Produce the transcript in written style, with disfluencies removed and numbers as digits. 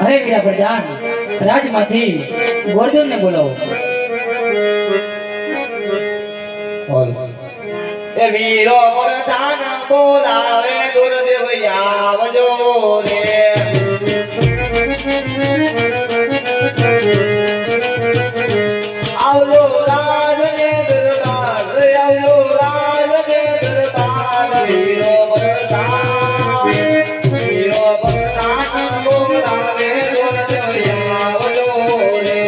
અરે વીરા પ્રધાન, રાજમાંથી ગોરદેવને બોલાવો. એ વીરો પ્રધાન બોલાવે ગુરુદેવ આવજો રે. આવલો રાજ ને દરબાર, આવલો રાજ ને દરબાર. વીરો પ્રધાન બોલાવે ગુરુદેવ આવજો રે.